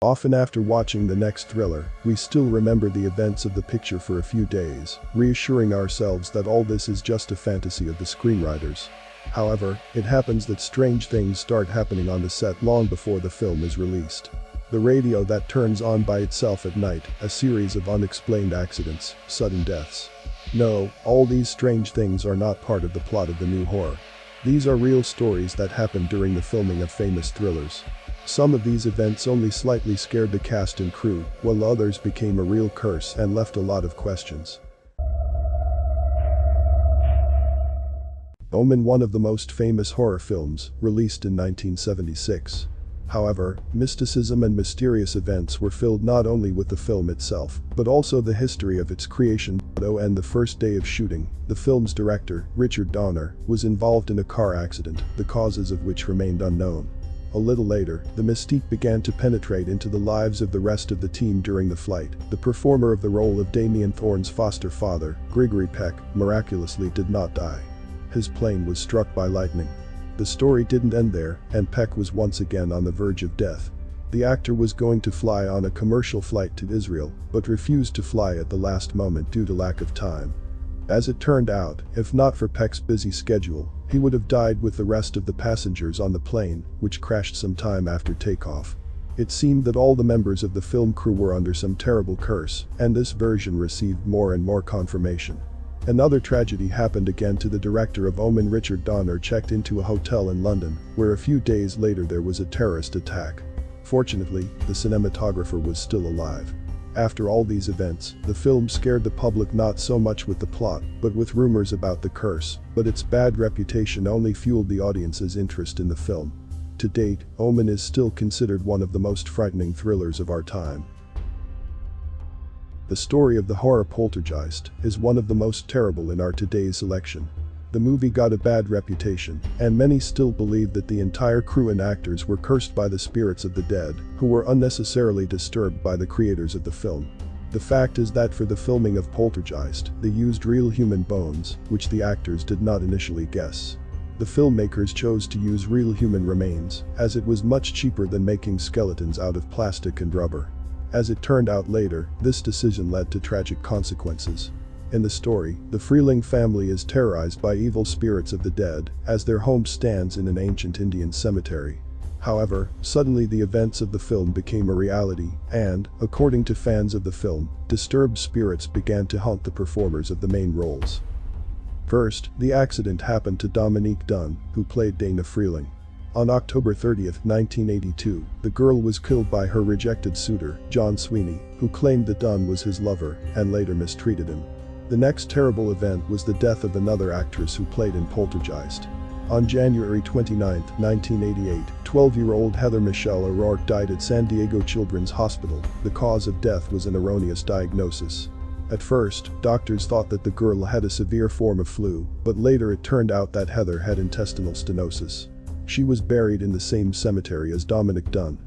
Often after watching the next thriller, we still remember the events of the picture for a few days, reassuring ourselves that all this is just a fantasy of the screenwriters. However, it happens that strange things start happening on the set long before the film is released. The radio that turns on by itself at night, a series of unexplained accidents, sudden deaths. No, all these strange things are not part of the plot of the new horror. These are real stories that happened during the filming of famous thrillers. Some of these events only slightly scared the cast and crew, while others became a real curse and left a lot of questions. Omen, one of the most famous horror films, released in 1976. However, mysticism and mysterious events were filled not only with the film itself, but also the history of its creation. And the first day of shooting, the film's director, Richard Donner, was involved in a car accident, the causes of which remained unknown. A little later, the mystique began to penetrate into the lives of the rest of the team during the flight. The performer of the role of Damien Thorne's foster father, Gregory Peck, miraculously did not die. His plane was struck by lightning. The story didn't end there, and Peck was once again on the verge of death. The actor was going to fly on a commercial flight to Israel, but refused to fly at the last moment due to lack of time. As it turned out, if not for Peck's busy schedule, he would have died with the rest of the passengers on the plane, which crashed some time after takeoff. It seemed that all the members of the film crew were under some terrible curse, and this version received more and more confirmation. Another tragedy happened again to the director of Omen. Richard Donner checked into a hotel in London, where a few days later there was a terrorist attack. Fortunately, the cinematographer was still alive. After all these events, the film scared the public not so much with the plot, but with rumors about the curse, but its bad reputation only fueled the audience's interest in the film. To date, Omen is still considered one of the most frightening thrillers of our time. The story of the horror Poltergeist is one of the most terrible in our today's selection. The movie got a bad reputation, and many still believe that the entire crew and actors were cursed by the spirits of the dead, who were unnecessarily disturbed by the creators of the film. The fact is that for the filming of Poltergeist, they used real human bones, which the actors did not initially guess. The filmmakers chose to use real human remains, as it was much cheaper than making skeletons out of plastic and rubber. As it turned out later, this decision led to tragic consequences. In the story, the Freeling family is terrorized by evil spirits of the dead, as their home stands in an ancient Indian cemetery. However, suddenly the events of the film became a reality, and, according to fans of the film, disturbed spirits began to haunt the performers of the main roles. First, the accident happened to Dominique Dunne, who played Dana Freeling. On October 30, 1982, the girl was killed by her rejected suitor, John Sweeney, who claimed that Dunne was his lover and later mistreated him. The next terrible event was the death of another actress who played in Poltergeist. On January 29, 1988, 12-year-old Heather Michelle O'Rourke died at San Diego Children's Hospital. The cause of death was an erroneous diagnosis. At first, doctors thought that the girl had a severe form of flu, but later it turned out that Heather had intestinal stenosis. She was buried in the same cemetery as Dominique Dunne.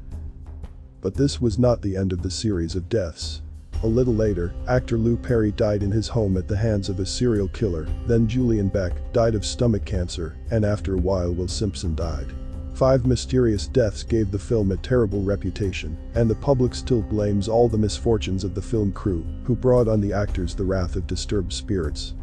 But this was not the end of the series of deaths. A little later, actor Lou Perry died in his home at the hands of a serial killer, then Julian Beck died of stomach cancer, and after a while Will Simpson died. 5 mysterious deaths gave the film a terrible reputation, and the public still blames all the misfortunes of the film crew, who brought on the actors the wrath of disturbed spirits.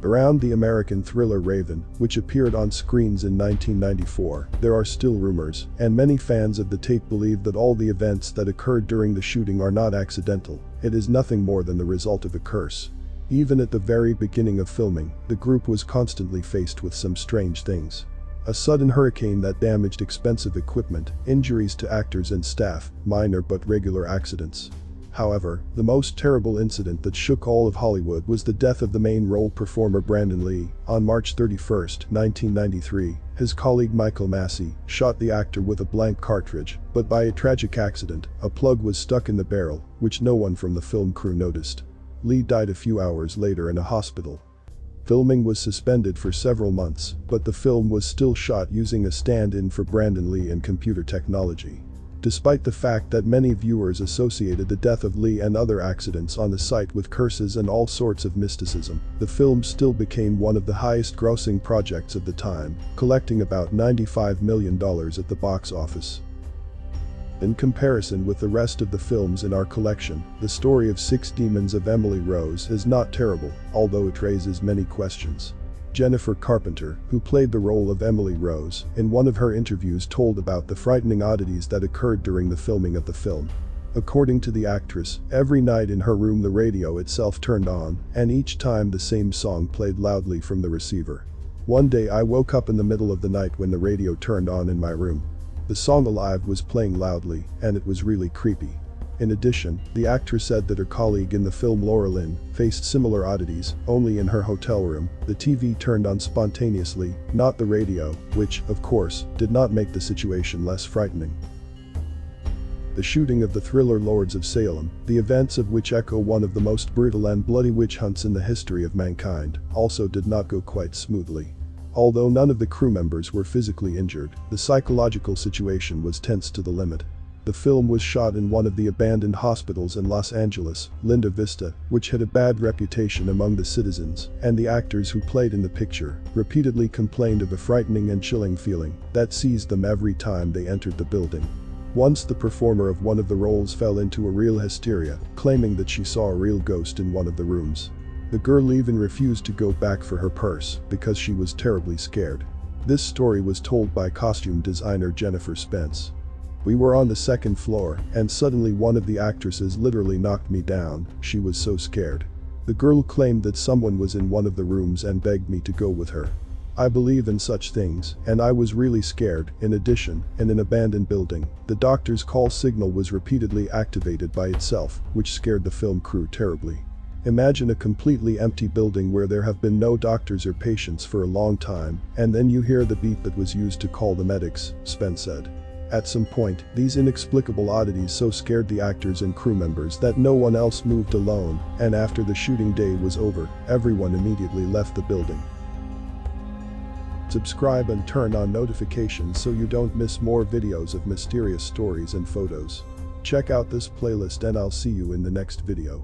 Around the American thriller Raven, which appeared on screens in 1994, there are still rumors, and many fans of the tape believe that all the events that occurred during the shooting are not accidental. It is nothing more than the result of a curse. Even at the very beginning of filming, the group was constantly faced with some strange things. A sudden hurricane that damaged expensive equipment, injuries to actors and staff, minor but regular accidents. However, the most terrible incident that shook all of Hollywood was the death of the main role performer Brandon Lee. On March 31, 1993, his colleague Michael Massey shot the actor with a blank cartridge, but by a tragic accident, a plug was stuck in the barrel, which no one from the film crew noticed. Lee died a few hours later in a hospital. Filming was suspended for several months, but the film was still shot using a stand-in for Brandon Lee and computer technology. Despite the fact that many viewers associated the death of Lee and other accidents on the site with curses and all sorts of mysticism, the film still became one of the highest-grossing projects of the time, collecting about $95 million at the box office. In comparison with the rest of the films in our collection, the story of Six Demons of Emily Rose is not terrible, although it raises many questions. Jennifer Carpenter, who played the role of Emily Rose, in one of her interviews told about the frightening oddities that occurred during the filming of the film. According to the actress, every night in her room the radio itself turned on, and each time the same song played loudly from the receiver. One day I woke up in the middle of the night when the radio turned on in my room. The song Alive was playing loudly, and it was really creepy. In addition, the actress said that her colleague in the film Laura Lynn faced similar oddities, only in her hotel room. The TV turned on spontaneously, not the radio, which, of course, did not make the situation less frightening. The shooting of the thriller Lords of Salem, the events of which echo one of the most brutal and bloody witch hunts in the history of mankind, also did not go quite smoothly. Although none of the crew members were physically injured, the psychological situation was tense to the limit. The film was shot in one of the abandoned hospitals in Los Angeles, Linda Vista, which had a bad reputation among the citizens, and the actors who played in the picture repeatedly complained of a frightening and chilling feeling that seized them every time they entered the building. Once the performer of one of the roles fell into a real hysteria, claiming that she saw a real ghost in one of the rooms. The girl even refused to go back for her purse because she was terribly scared. This story was told by costume designer Jennifer Spence. We were on the second floor, and suddenly one of the actresses literally knocked me down, she was so scared. The girl claimed that someone was in one of the rooms and begged me to go with her. I believe in such things, and I was really scared. In addition, in an abandoned building, the doctor's call signal was repeatedly activated by itself, which scared the film crew terribly. Imagine a completely empty building where there have been no doctors or patients for a long time, and then you hear the beep that was used to call the medics, Spence said. At some point, these inexplicable oddities so scared the actors and crew members that no one else moved alone, and after the shooting day was over, everyone immediately left the building. Subscribe and turn on notifications so you don't miss more videos of mysterious stories and photos. Check out this playlist and I'll see you in the next video.